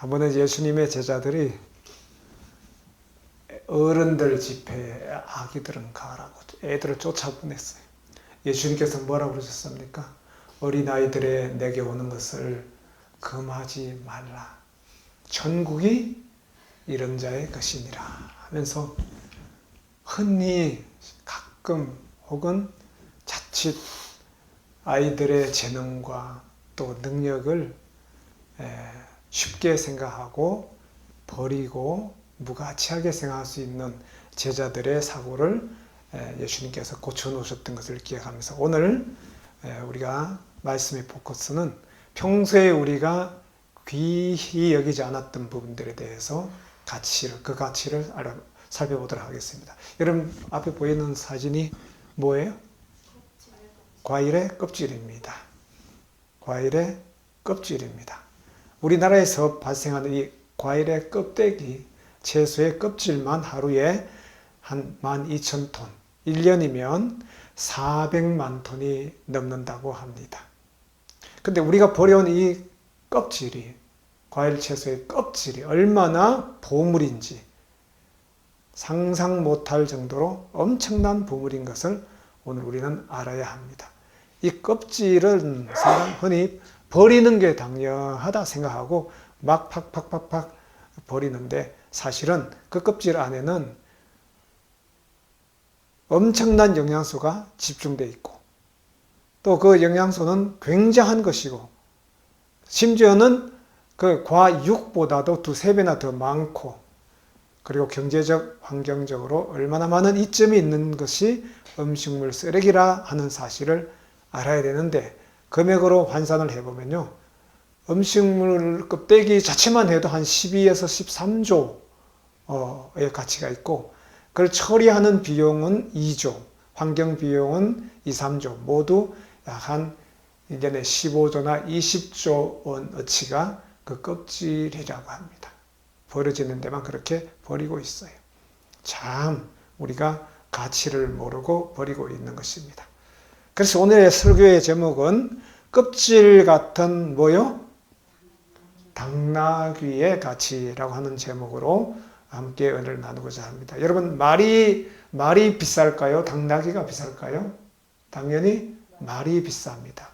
한번은 예수님의 제자들이 어른들 집회에 아기들은 가라고 애들을 쫓아보냈어요. 예수님께서 뭐라고 그러셨습니까? 어린아이들의 내게 오는 것을 금하지 말라. 천국이 이런 자의 것이니라 하면서 흔히 가끔 혹은 자칫 아이들의 재능과 또 능력을 쉽게 생각하고 버리고 무가치하게 생각할 수 있는 제자들의 사고를 예수님께서 고쳐놓으셨던 것을 기억하면서 오늘 우리가 말씀의 포커스는 평소에 우리가 귀히 여기지 않았던 부분들에 대해서 그 가치를 살펴보도록 하겠습니다. 여러분 앞에 보이는 사진이 뭐예요? 과일의 껍질입니다. 과일의 껍질입니다. 우리나라에서 발생하는 이 과일의 껍데기, 채소의 껍질만 하루에 한 12,000톤, 1년이면 400만 톤이 넘는다고 합니다. 근데 우리가 버려온 이 껍질이, 과일 채소의 껍질이 얼마나 보물인지 상상 못할 정도로 엄청난 보물인 것을 오늘 우리는 알아야 합니다. 이 껍질은 사람 흔히 버리는 게 당연하다 생각하고 막 팍팍팍팍 버리는데 사실은 그 껍질 안에는 엄청난 영양소가 집중되어 있고 또 그 영양소는 굉장한 것이고 심지어는 그 과육보다도 2~3배나 더 많고 그리고 경제적, 환경적으로 얼마나 많은 이점이 있는 것이 음식물 쓰레기라 하는 사실을 알아야 되는데 금액으로 환산을 해보면요. 음식물 껍데기 자체만 해도 한 12에서 13조의 가치가 있고 그걸 처리하는 비용은 2조, 환경 비용은 2~3조 모두 약 한 1년에 15조나 20조 원어치가 그 껍질이라고 합니다. 버려지는 데만 그렇게 버리고 있어요. 참 우리가 가치를 모르고 버리고 있는 것입니다. 그래서 오늘의 설교의 제목은 껍질 같은 뭐요? 당나귀의 가치라고 하는 제목으로 함께 은혜를 나누고자 합니다. 여러분 말이 비쌀까요? 당나귀가 비쌀까요? 당연히 말이 비쌉니다.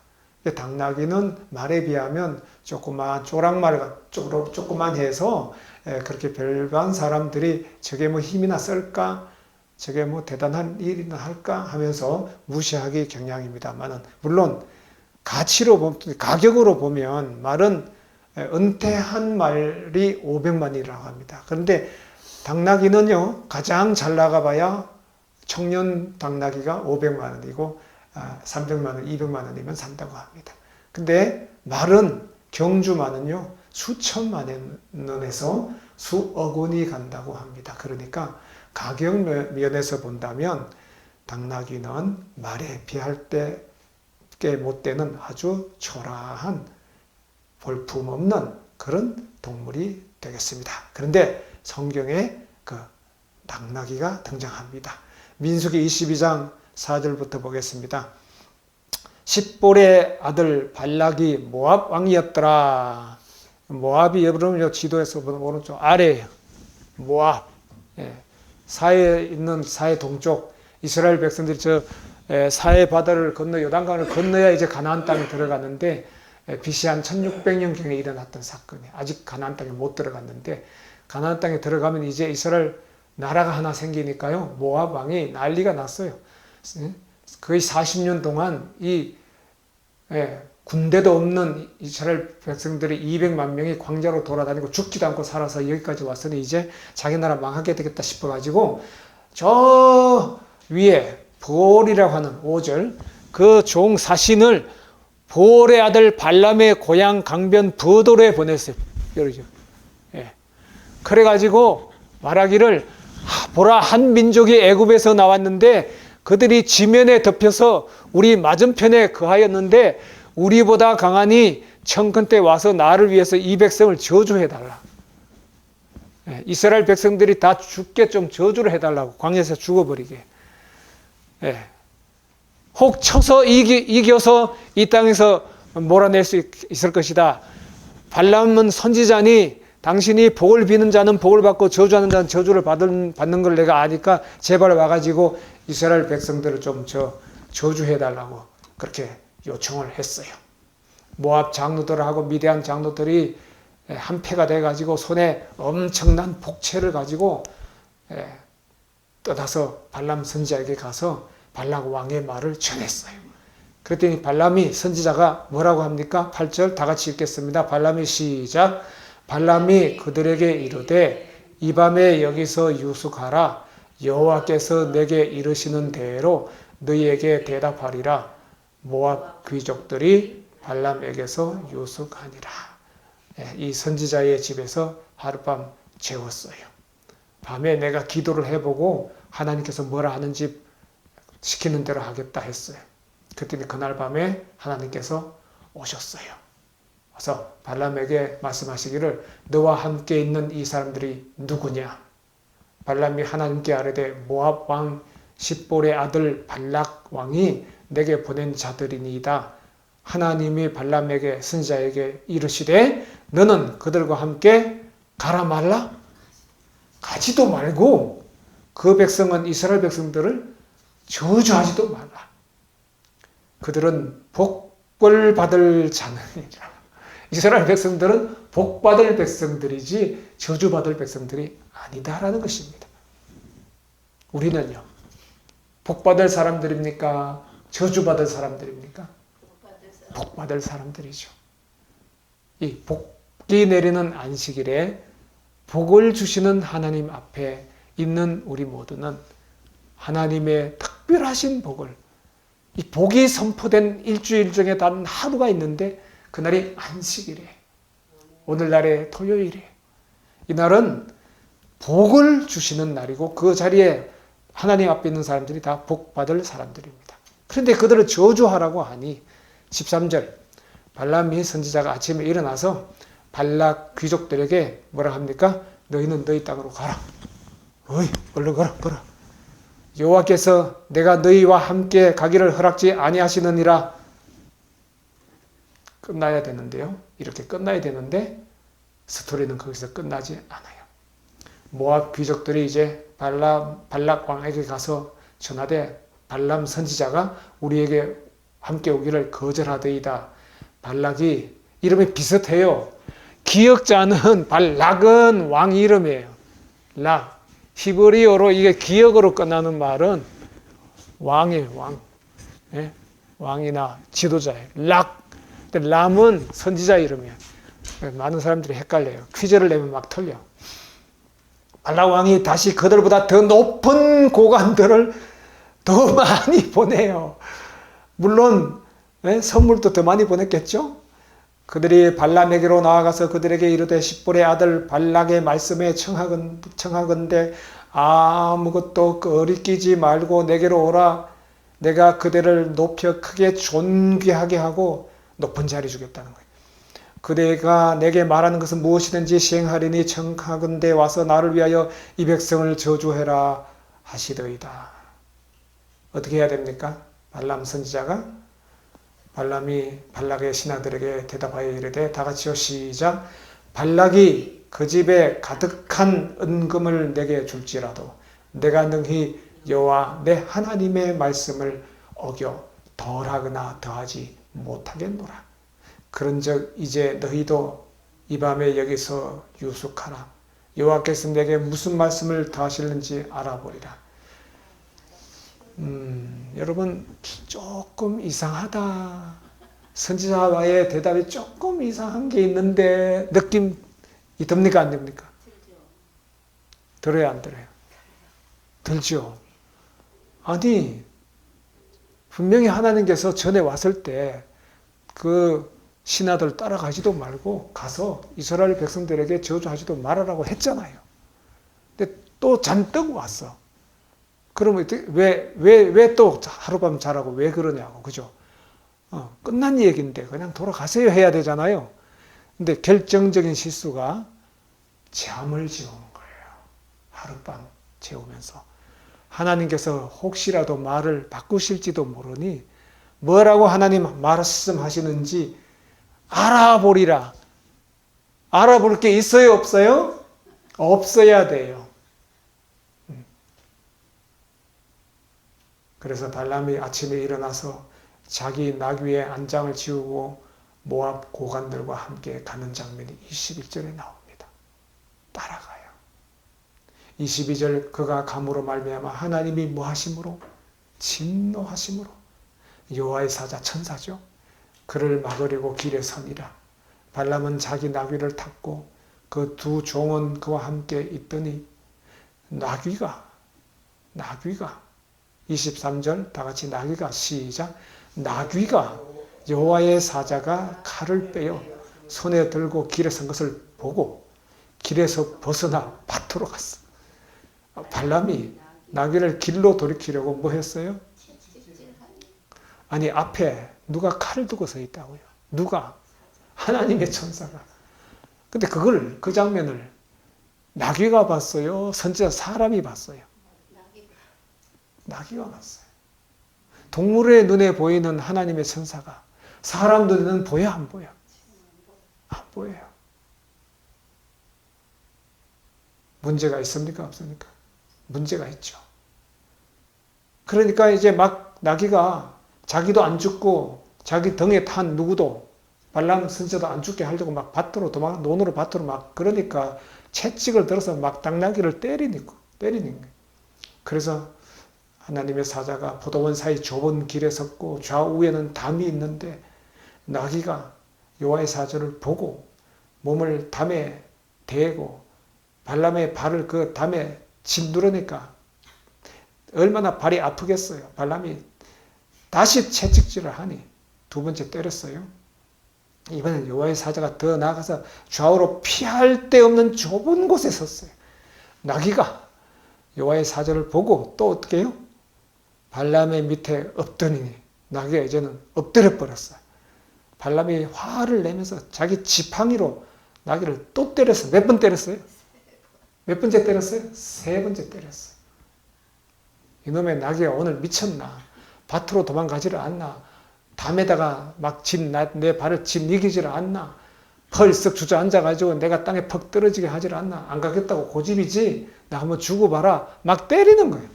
당나귀는 말에 비하면 조그만 조랑말 조그만 해서 그렇게 별반 사람들이 저게 뭐 힘이나 쓸까? 저게 뭐 대단한 일이나 할까? 하면서 무시하기 경향입니다만은 물론 가격으로 보면 말은 은퇴한 말이 500만이라고 합니다. 그런데 당나귀는요 가장 잘 나가봐야 청년 당나귀가 500만 원이고 300만 원, 200만 원이면 산다고 합니다. 근데 말은 경주말은요 수천만 원에서 수억 원이 간다고 합니다. 그러니까 가격 면에서 본다면 당나귀는 말에 비할 때 못 되는 아주 초라한 볼품없는 그런 동물이 되겠습니다. 그런데 성경에 그 당나귀가 등장합니다. 민수기 22장 4절부터 보겠습니다. 십볼의 아들 발락이 모압 왕이었더라. 모압이 여러분 지도에서 보면 오른쪽 아래예요. 모압. 사해에 있는 사해 동쪽 이스라엘 백성들이 저 사해 바다를 건너 요단강을 건너야 이제 가나안 땅에 들어갔는데 BC 한 1600년경에 일어났던 사건이에요. 아직 가나안 땅에 못 들어갔는데 가나안 땅에 들어가면 이제 이스라엘 나라가 하나 생기니까요. 모압 왕이 난리가 났어요. 거의 40년 동안 이 군대도 없는 이스라엘 백성들이 200만 명이 광야로 돌아다니고 죽지도 않고 살아서 여기까지 왔으니 이제 자기 나라 망하게 되겠다 싶어가지고 저 위에 볼이라고 하는 5절 그 종 사신을 볼의 아들 발람의 고향 강변 브도로에 보냈어요. 그래가지고 말하기를 보라 한 민족이 애굽에서 나왔는데 그들이 지면에 덮여서 우리 맞은편에 거하였는데 우리보다 강하니 청컨 때 와서 나를 위해서 이 백성을 저주해달라. 이스라엘 백성들이 다 죽게 좀 저주를 해달라고 광야에서 죽어버리게. 혹 쳐서 이겨서 이 땅에서 몰아낼 수 있을 것이다. 발람은 선지자니 당신이 복을 비는 자는 복을 받고 저주하는 자는 저주를 받는 걸 내가 아니까 제발 와가지고 이스라엘 백성들을 좀 저주해달라고 그렇게 요청을 했어요. 모압 장로들하고 미디안 장로들이 한패가 돼가지고 손에 엄청난 복채를 가지고 떠나서 발람 선지자에게 가서 발락 왕의 말을 전했어요. 그랬더니 발람이 선지자가 뭐라고 합니까? 8절 다 같이 읽겠습니다. 발람이 시작. 발람이 그들에게 이르되 이 밤에 여기서 유숙하라. 여호와께서 내게 이르시는 대로 너희에게 대답하리라. 모압 귀족들이 발람에게서 유숙하니라. 이 선지자의 집에서 하룻밤 재웠어요. 밤에 내가 기도를 해보고 하나님께서 뭐라 하는지 시키는 대로 하겠다 했어요. 그랬더니 그날 밤에 하나님께서 오셨어요. 그래서 발람에게 말씀하시기를 너와 함께 있는 이 사람들이 누구냐? 발람이 하나님께 아뢰되 모압 왕 십볼의 아들 발락 왕이 내게 보낸 자들이니이다. 하나님이 발람에게 선지자에게 이르시되 너는 그들과 함께 가라 말라? 가지도 말고 그 백성은 이스라엘 백성들을 저주하지도 말라. 그들은 복을 받을 자느니라. 이스라엘 백성들은 복받을 백성들이지 저주받을 백성들이 아니다라는 것입니다. 우리는요. 복받을 사람들입니까? 저주받을 사람들입니까? 복받을 사람들이죠. 이 복이 내리는 안식일에 복을 주시는 하나님 앞에 있는 우리 모두는 하나님의 특별하신 복을 이 복이 선포된 일주일 중에 단 하루가 있는데 그날이 안식일에 오늘날의 토요일에 이날은 복을 주시는 날이고 그 자리에 하나님 앞에 있는 사람들이 다 복받을 사람들입니다. 그런데 그들을 저주하라고 하니 13절 발람이 선지자가 아침에 일어나서 발락 귀족들에게 뭐라 합니까? 너희는 너희 땅으로 가라. 어이 얼른 가라. 여호와께서 내가 너희와 함께 가기를 허락지 아니하시느니라. 끝나야 되는데요. 이렇게 끝나야 되는데 스토리는 거기서 끝나지 않아요. 모압 귀족들이 이제 발락 왕에게 가서 전하되 발람 선지자가 우리에게 함께 오기를 거절하더이다. 발락이 이름이 비슷해요. 기역자는 발락은 왕 이름이에요. 락. 히브리어로 이게 기역으로 끝나는 말은 왕이에요. 왕. 예? 왕이나 지도자예요. 락. 근데 람은 선지자 이름이에요. 많은 사람들이 헷갈려요. 퀴즈를 내면 막 틀려. 발락 왕이 다시 그들보다 더 높은 고관들을 더 많이 보내요. 물론 선물도 더 많이 보냈겠죠. 그들이 발람에게로 나아가서 그들에게 이르되 십볼의 아들 발락의 말씀에 청하건대 아무것도 거리끼지 말고 내게로 오라. 내가 그들을 높여 크게 존귀하게 하고 높은 자리 주겠다는 거예요. 그대가 내게 말하는 것은 무엇이든지 시행하리니 청하건대 와서 나를 위하여 이 백성을 저주해라 하시더이다. 어떻게 해야 됩니까? 발람 선지자가 발람이 발락의 신하들에게 대답하여 이르되 다 같이요 시작. 발락이 그 집에 가득한 은금을 내게 줄지라도 내가 능히 여호와 내 하나님의 말씀을 어겨 덜하거나 더하지 못하겠노라. 그런즉 이제 너희도 이 밤에 여기서 유숙하라. 여호와께서 내게 무슨 말씀을 더하실는지 알아보리라. 여러분 조금 이상하다. 선지자와의 대답이 조금 이상한 게 있는데 느낌이 듭니까 안 듭니까? 들어요 안 들어요? 들죠. 아니 분명히 하나님께서 전에 왔을 때 그 신하들 따라가지도 말고 가서 이스라엘 백성들에게 저주하지도 말아라고 했잖아요. 근데 또 잔뜩 왔어. 그러면 왜 또 하룻밤 자라고 왜 그러냐고, 그죠? 끝난 얘기인데 그냥 돌아가세요 해야 되잖아요. 근데 결정적인 실수가 잠을 재우는 거예요. 하룻밤 재우면서. 하나님께서 혹시라도 말을 바꾸실지도 모르니 뭐라고 하나님 말씀하시는지 알아보리라. 알아볼 게 있어요, 없어요? 없어야 돼요. 그래서 발람이 아침에 일어나서 자기 나귀의 안장을 지우고 모압 고관들과 함께 가는 장면이 21절에 나옵니다. 따라가요. 22절 그가 감으로 말미암아 하나님이 뭐 하심으로? 진노하심으로 여호와의 사자 천사죠. 그를 막으려고 길에 서니라. 발람은 자기 나귀를 탔고 그 두 종은 그와 함께 있더니 나귀가 23절 다 같이 나귀가 시작. 나귀가 여호와의 사자가 칼을 빼어 손에 들고 길에 선 것을 보고 길에서 벗어나 밭으로 갔어. 발람이 나귀를 길로 돌이키려고 뭐 했어요? 아니 앞에 누가 칼을 두고 서 있다고요. 누가? 하나님의 천사가. 근데 그 장면을 나귀가 봤어요? 선지자 사람이 봤어요? 나귀가 봤어요. 동물의 눈에 보이는 하나님의 천사가 사람 눈에는 보여 안 보여? 안 보여요. 문제가 있습니까? 없습니까? 문제가 있죠. 그러니까 이제 막 나귀가 자기도 안 죽고 자기 등에 탄 누구도 발람 선지자도 안 죽게 하려고 막 밭으로 논으로 밭으로 막 그러니까 채찍을 들어서 막 당나귀를 때리는 거예요. 그래서 하나님의 사자가 포도원 사이 좁은 길에 섰고 좌우에는 담이 있는데 나귀가 여호와의 사자를 보고 몸을 담에 대고 발람의 발을 그 담에 짓누르니까 얼마나 발이 아프겠어요. 발람이 다시 채찍질을 하니 두 번째 때렸어요. 이번엔 여호와의 사자가 더 나아가서 좌우로 피할 데 없는 좁은 곳에 섰어요. 나귀가 여호와의 사자를 보고 또 어떻게 해요? 발람의 밑에 엎드리니 나귀가 이제는 엎드려 버렸어요. 발람이 화를 내면서 자기 지팡이로 나귀를 또 때렸어요. 몇 번 때렸어요? 몇 번째 때렸어요? 세 번째 때렸어요. 이놈의 나귀가 오늘 미쳤나? 밭으로 도망가지를 않나? 담에다가 막 내 발을 짓이기지를 않나? 펄썩 주저앉아가지고 내가 땅에 퍽 떨어지게 하지를 않나? 안 가겠다고 고집이지? 나 한번 주고 봐라. 막 때리는 거예요.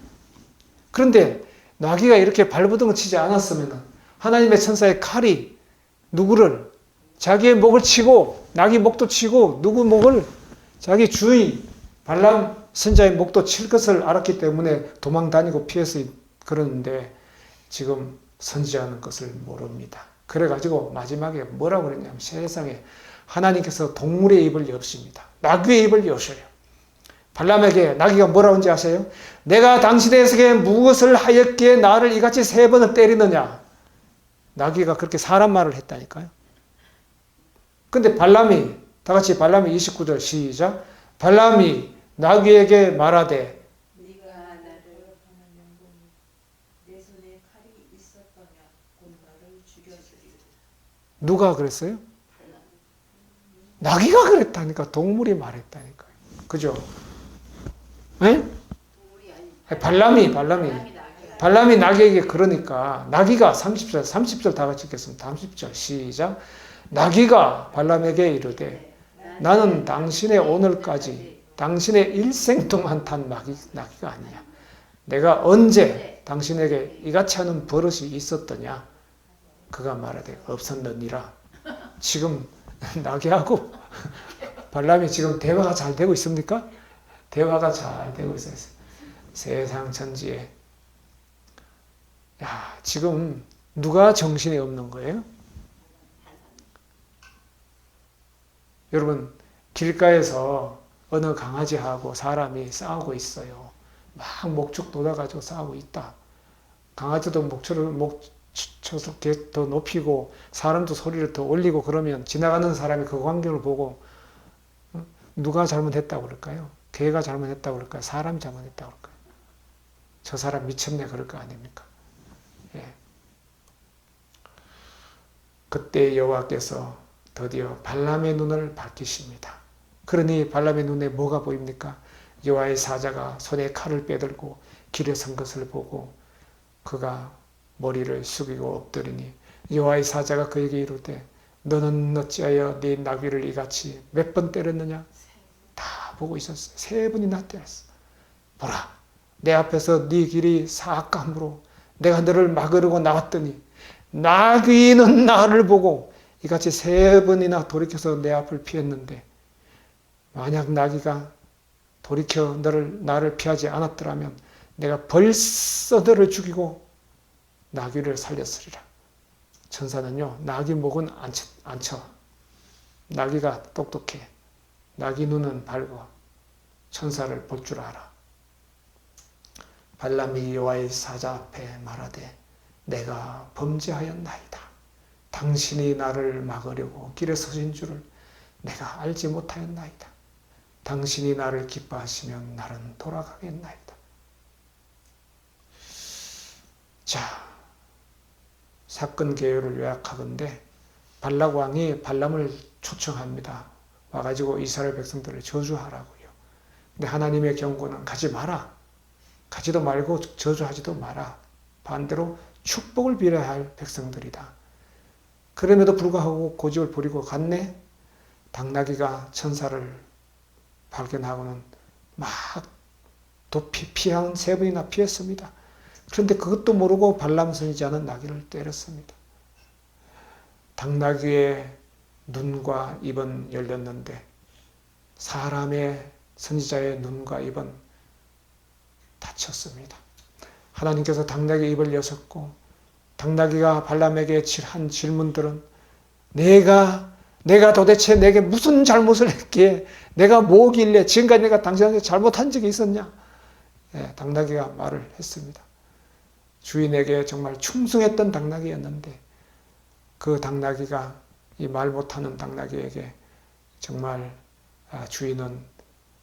그런데 나귀가 이렇게 발버둥을 치지 않았으면 하나님의 천사의 칼이 누구를? 자기의 목을 치고 나귀 목도 치고 누구 목을? 자기 주인 발람 선자의 목도 칠 것을 알았기 때문에 도망 다니고 피해서 그러는데 지금 선지자는 것을 모릅니다. 그래가지고 마지막에 뭐라고 그랬냐면 세상에 하나님께서 동물의 입을 여십니다. 나귀의 입을 여셔요. 발람에게 나귀가 뭐라고 하는지 아세요? 내가 당신에게 무엇을 하였기에 나를 이같이 세 번을 때리느냐. 나귀가 그렇게 사람 말을 했다니까요. 근데 발람이 다 같이 발람이 29절 시작. 발람이 나귀에게 말하되 네가 나를 내 손에 칼이 있었더냐 곧 너를 죽여주리라. 누가 그랬어요? 나귀가 그랬다니까. 동물이 말했다니까요. 그죠? 네? 발람이 나귀에게 그러니까 나귀가 30절 다 같이 읽겠습니다. 30절 시작. 나귀가 발람에게 이르되 나는 당신의 오늘까지 당신의 일생 동안 탄 나귀가 아니냐. 내가 언제 당신에게 이같이 하는 버릇이 있었더냐. 그가 말하되 없었느니라. 지금 나귀하고 발람이 지금 대화가 잘 되고 있습니까? 대화가 잘 되고 있어요. 세상 천지에. 야, 지금 누가 정신이 없는 거예요? 여러분, 길가에서 어느 강아지하고 사람이 싸우고 있어요. 막 목축 돋아가지고 싸우고 있다. 강아지도 목 쳐서 더 높이고 사람도 소리를 더 올리고 그러면 지나가는 사람이 그 광경을 보고 누가 잘못했다고 그럴까요? 개가 잘못했다고 그럴까요? 사람이 잘못했다고 그럴까요? 저 사람 미쳤네 그럴 거 아닙니까? 예. 그때 여호와께서 드디어 발람의 눈을 밝히십니다. 그러니 발람의 눈에 뭐가 보입니까? 여호와의 사자가 손에 칼을 빼들고 길에 선 것을 보고 그가 머리를 숙이고 엎드리니 여호와의 사자가 그에게 이르되 너는 어찌하여 네 나귀를 이같이 몇 번 때렸느냐? 다 보고 있었어요. 3번이나 때렸어. 보라, 내 앞에서 네 길이 사악함으로 내가 너를 막으려고 나왔더니 나귀는 나를 보고 이같이 3번이나 돌이켜서 내 앞을 피했는데, 만약 나귀가 돌이켜 나를 피하지 않았더라면 내가 벌써 너를 죽이고 나귀를 살렸으리라. 천사는요, 나귀 목은 안 쳐. 나귀가 똑똑해. 나귀 눈은 밝어. 천사를 볼 줄 알아. 발람이 여호와의 사자 앞에 말하되 내가 범죄하였나이다. 당신이 나를 막으려고 길에 서신 줄을 내가 알지 못하였나이다. 당신이 나를 기뻐하시면 나는 돌아가겠나이다. 자, 사건 개요를 요약하건대 발락 왕이 발람을 초청합니다. 와가지고 이스라엘 백성들을 저주하라고요. 근데 하나님의 경고는 가지 마라. 가지도 말고 저주하지도 마라. 반대로 축복을 빌어야 할 백성들이다. 그럼에도 불구하고 고집을 부리고 갔네. 당나귀가 천사를 발견하고는 막 피한 3번이나 피했습니다. 그런데 그것도 모르고 발람 선지자는 나귀를 때렸습니다. 당나귀의 눈과 입은 열렸는데 사람의 선지자의 눈과 입은 닫혔습니다. 하나님께서 당나귀의 입을 여셨고 당나귀가 발람에게 한 질문들은 내가 도대체 내게 무슨 잘못을 했기에 내가 뭐길래 지금까지 내가 당신한테 잘못한 적이 있었냐? 당나귀가 말을 했습니다. 주인에게 정말 충성했던 당나귀였는데 그 당나귀가 이 말 못하는 당나귀에게 정말 주인은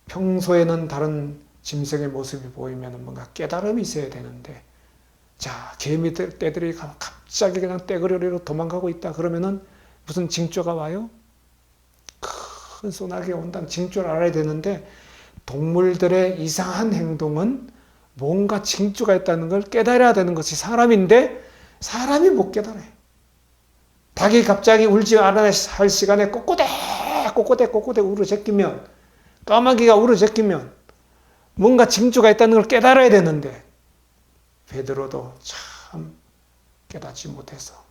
평소에는 다른 짐승의 모습이 보이면 뭔가 깨달음이 있어야 되는데 자 개미떼들이 갑자기 그냥 떼거리로 도망가고 있다 그러면은 무슨 징조가 와요? 큰 소나기가 온다는 징조를 알아야 되는데 동물들의 이상한 행동은 뭔가 징조가 있다는 걸 깨달아야 되는 것이 사람인데 사람이 못 깨달아요. 닭이 갑자기 울지 않아야 할 시간에 꼬꼬대 울어제끼면 까마귀가 울어제끼면 뭔가 징조가 있다는 걸 깨달아야 되는데 베드로도 참 깨닫지 못해서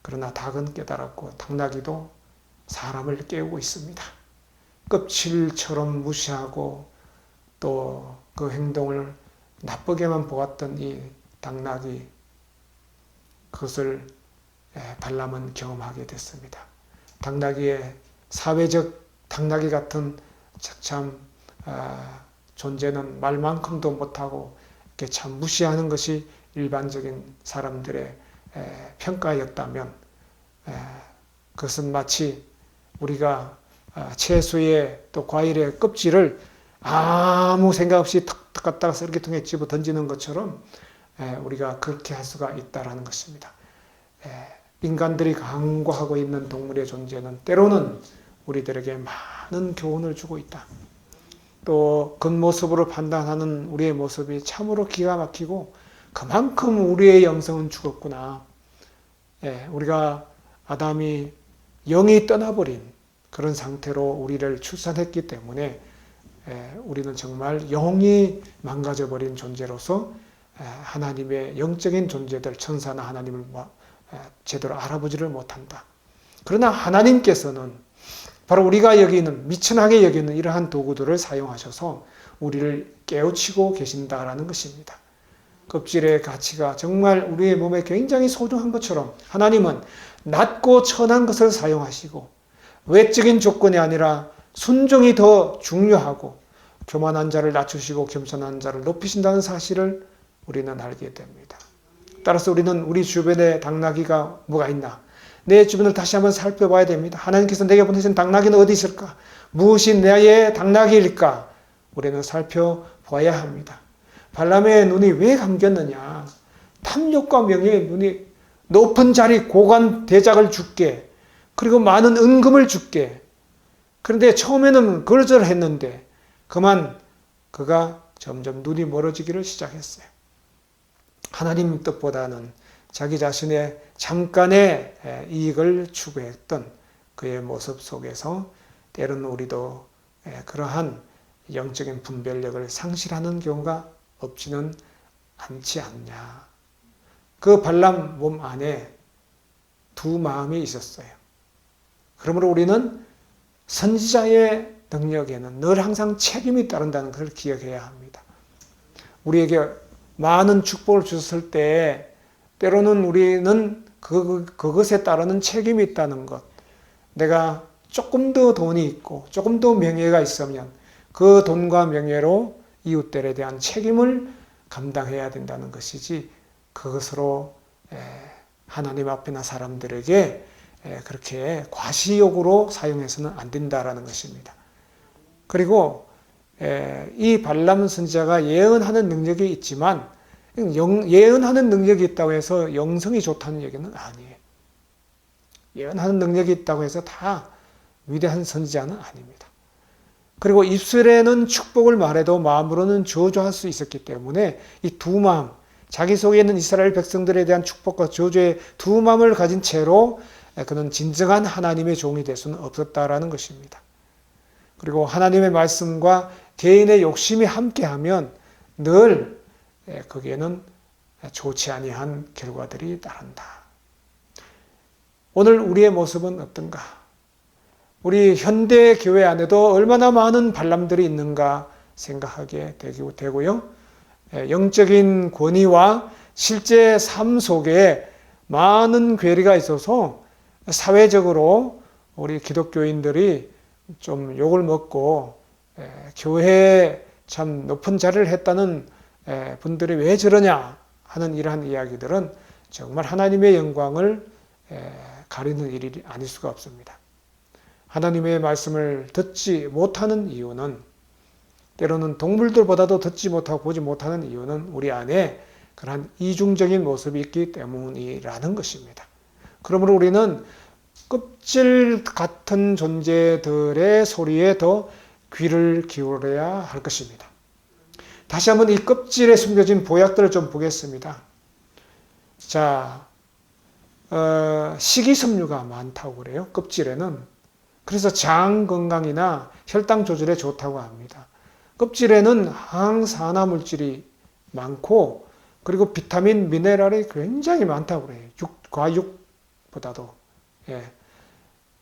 그러나 닭은 깨달았고 당나귀도 사람을 깨우고 있습니다. 껍질처럼 무시하고 또 그 행동을 나쁘게만 보았던 이 당나귀 그것을 발람은 경험하게 됐습니다. 당나귀의 사회적 당나귀 같은 참 존재는 말만큼도 못하고 이렇게 참 무시하는 것이 일반적인 사람들의 평가였다면 그것은 마치 우리가 채소의 또 과일의 껍질을 아무 생각 없이 탁 갖다가 쓰레기통에 집어 던지는 것처럼 우리가 그렇게 할 수가 있다라는 것입니다. 인간들이 강구하고 있는 동물의 존재는 때로는 우리들에게 많은 교훈을 주고 있다. 또 겉모습으로 판단하는 우리의 모습이 참으로 기가 막히고 그만큼 우리의 영성은 죽었구나. 우리가 아담이 영이 떠나버린 그런 상태로 우리를 출산했기 때문에 우리는 정말 영이 망가져버린 존재로서 하나님의 영적인 존재들, 천사나 하나님을 제대로 알아보지를 못한다. 그러나 하나님께서는 바로 우리가 여기는 미천하게 여기는 이러한 도구들을 사용하셔서 우리를 깨우치고 계신다라는 것입니다. 껍질의 가치가 정말 우리의 몸에 굉장히 소중한 것처럼 하나님은 낮고 천한 것을 사용하시고 외적인 조건이 아니라 순종이 더 중요하고 교만한 자를 낮추시고 겸손한 자를 높이신다는 사실을 우리는 알게 됩니다. 따라서 우리는 우리 주변에 당나귀가 뭐가 있나? 내 주변을 다시 한번 살펴봐야 됩니다. 하나님께서 내게 보내신 당나귀는 어디 있을까? 무엇이 나의 당나귀일까? 우리는 살펴봐야 합니다. 발람의 눈이 왜 감겼느냐? 탐욕과 명예의 눈이 높은 자리 고관 대작을 주게 그리고 많은 은금을 주게 그런데 처음에는 거절했는데 그만 그가 점점 눈이 멀어지기를 시작했어요. 하나님 뜻보다는 자기 자신의 잠깐의 이익을 추구했던 그의 모습 속에서 때로는 우리도 그러한 영적인 분별력을 상실하는 경우가 없지는 않지 않냐. 그 발람 몸 안에 두 마음이 있었어요. 그러므로 우리는 선지자의 능력에는 늘 항상 책임이 따른다는 것을 기억해야 합니다. 우리에게 많은 축복을 주셨을 때 때로는 우리는 그것에 따르는 책임이 있다는 것. 내가 조금 더 돈이 있고 조금 더 명예가 있으면 그 돈과 명예로 이웃들에 대한 책임을 감당해야 된다는 것이지 그것으로 하나님 앞이나 사람들에게 그렇게 과시욕으로 사용해서는 안 된다라는 것입니다. 그리고 이 발람 선지자가 예언하는 능력이 있지만 예언하는 능력이 있다고 해서 영성이 좋다는 얘기는 아니에요. 예언하는 능력이 있다고 해서 다 위대한 선지자는 아닙니다. 그리고 입술에는 축복을 말해도 마음으로는 저주할 수 있었기 때문에 이 두 마음, 자기 속에 있는 이스라엘 백성들에 대한 축복과 저주의 두 마음을 가진 채로 그는 진정한 하나님의 종이 될 수는 없었다라는 것입니다. 그리고 하나님의 말씀과 개인의 욕심이 함께하면 늘 거기에는 좋지 아니한 결과들이 따른다. 오늘 우리의 모습은 어떤가? 우리 현대 교회 안에도 얼마나 많은 발람들이 있는가 생각하게 되고요. 영적인 권위와 실제 삶 속에 많은 괴리가 있어서 사회적으로 우리 기독교인들이 좀 욕을 먹고 교회에 참 높은 자리를 했다는 분들이 왜 저러냐 하는 이러한 이야기들은 정말 하나님의 영광을 가리는 일이 아닐 수가 없습니다. 하나님의 말씀을 듣지 못하는 이유는 때로는 동물들보다도 듣지 못하고 보지 못하는 이유는 우리 안에 그러한 이중적인 모습이 있기 때문이라는 것입니다. 그러므로 우리는 껍질 같은 존재들의 소리에 더 귀를 기울여야 할 것입니다. 다시 한번 이 껍질에 숨겨진 보약들을 좀 보겠습니다. 자, 식이섬유가 많다고 그래요. 껍질에는. 그래서 장 건강이나 혈당 조절에 좋다고 합니다. 껍질에는 항산화 물질이 많고 그리고 비타민, 미네랄이 굉장히 많다고 그래요. 과육보다도.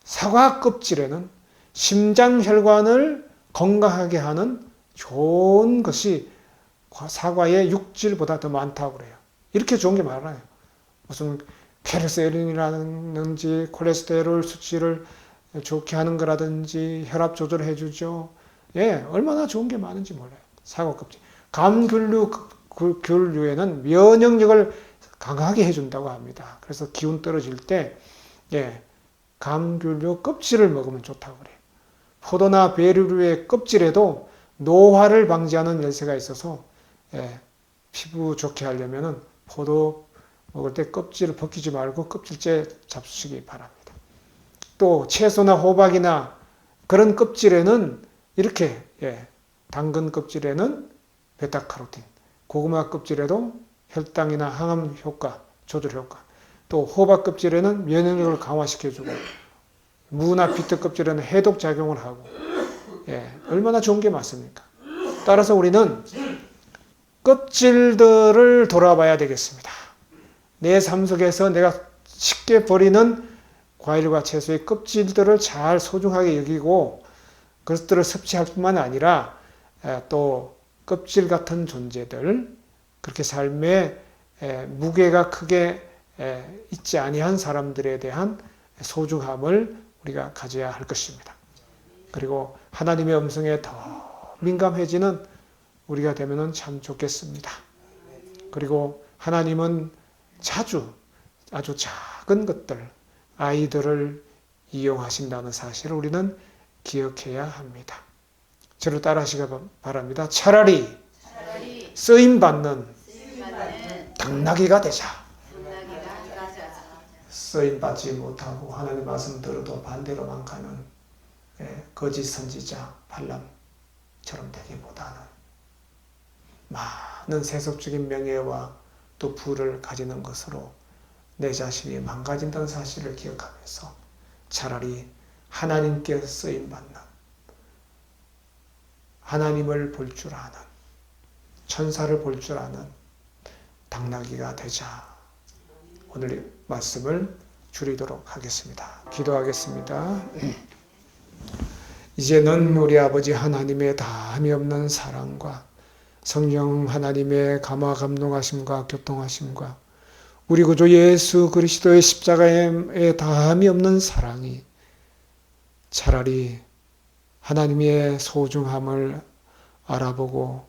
사과 껍질에는 심장 혈관을 건강하게 하는 좋은 것이 사과의 육질보다 더 많다고 그래요. 이렇게 좋은 게 많아요. 무슨 케르세린이라든지 콜레스테롤 수치를 좋게 하는 거라든지 혈압 조절해 주죠. 얼마나 좋은 게 많은지 몰라요. 사과 껍질. 감귤류에는 면역력을 강하게 해준다고 합니다. 그래서 기운 떨어질 때 감귤류 껍질을 먹으면 좋다고 그래요. 포도나 베리류의 껍질에도 노화를 방지하는 열쇠가 있어서 피부 좋게 하려면은 포도 먹을 때 껍질을 벗기지 말고 껍질째 잡수시기 바랍니다. 또 채소나 호박이나 그런 껍질에는 이렇게 당근 껍질에는 베타카로틴, 고구마 껍질에도 혈당이나 항암 효과, 조절 효과, 또 호박 껍질에는 면역력을 강화시켜주고 무나 비트 껍질에는 해독 작용을 하고 얼마나 좋은 게 많습니까? 따라서 우리는 껍질들을 돌아봐야 되겠습니다. 내 삶 속에서 내가 쉽게 버리는 과일과 채소의 껍질들을 잘 소중하게 여기고 그것들을 섭취할 뿐만 아니라 또 껍질 같은 존재들, 그렇게 삶에 무게가 크게 있지 아니한 사람들에 대한 소중함을 우리가 가져야 할 것입니다. 그리고 하나님의 음성에 더 민감해지는 우리가 되면 참 좋겠습니다. 그리고 하나님은 자주 아주 작은 것들, 아이들을 이용하신다는 사실을 우리는 기억해야 합니다. 저를 따라하시기 바랍니다. 차라리 쓰임받는 당나귀가 되자. 쓰임받지 못하고 하나님 말씀 들어도 반대로만 가는 거짓 선지자 발람처럼 되기보다는 많은 세속적인 명예와 또 부를 가지는 것으로 내 자신이 망가진다는 사실을 기억하면서 차라리 하나님께 쓰임받는, 하나님을 볼 줄 아는, 천사를 볼 줄 아는 당나귀가 되자. 오늘 말씀을 줄이도록 하겠습니다. 기도하겠습니다. 이제는 우리 아버지 하나님의 다함이 없는 사랑과 성령 하나님의 감화 감동하심과 교통하심과 우리 구주 예수 그리스도의 십자가의 다함이 없는 사랑이 차라리 하나님의 소중함을 알아보고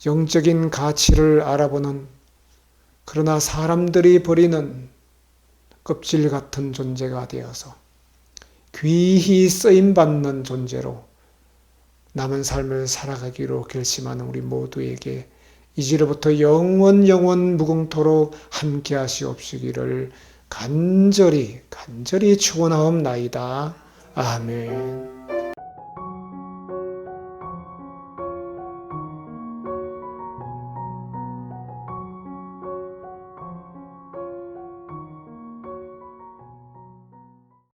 영적인 가치를 알아보는, 그러나 사람들이 버리는 껍질 같은 존재가 되어서 귀히 쓰임받는 존재로 남은 삶을 살아가기로 결심하는 우리 모두에게 이제로부터 영원 무궁토록 함께 하시옵시기를 간절히 축원하옵나이다. 아멘.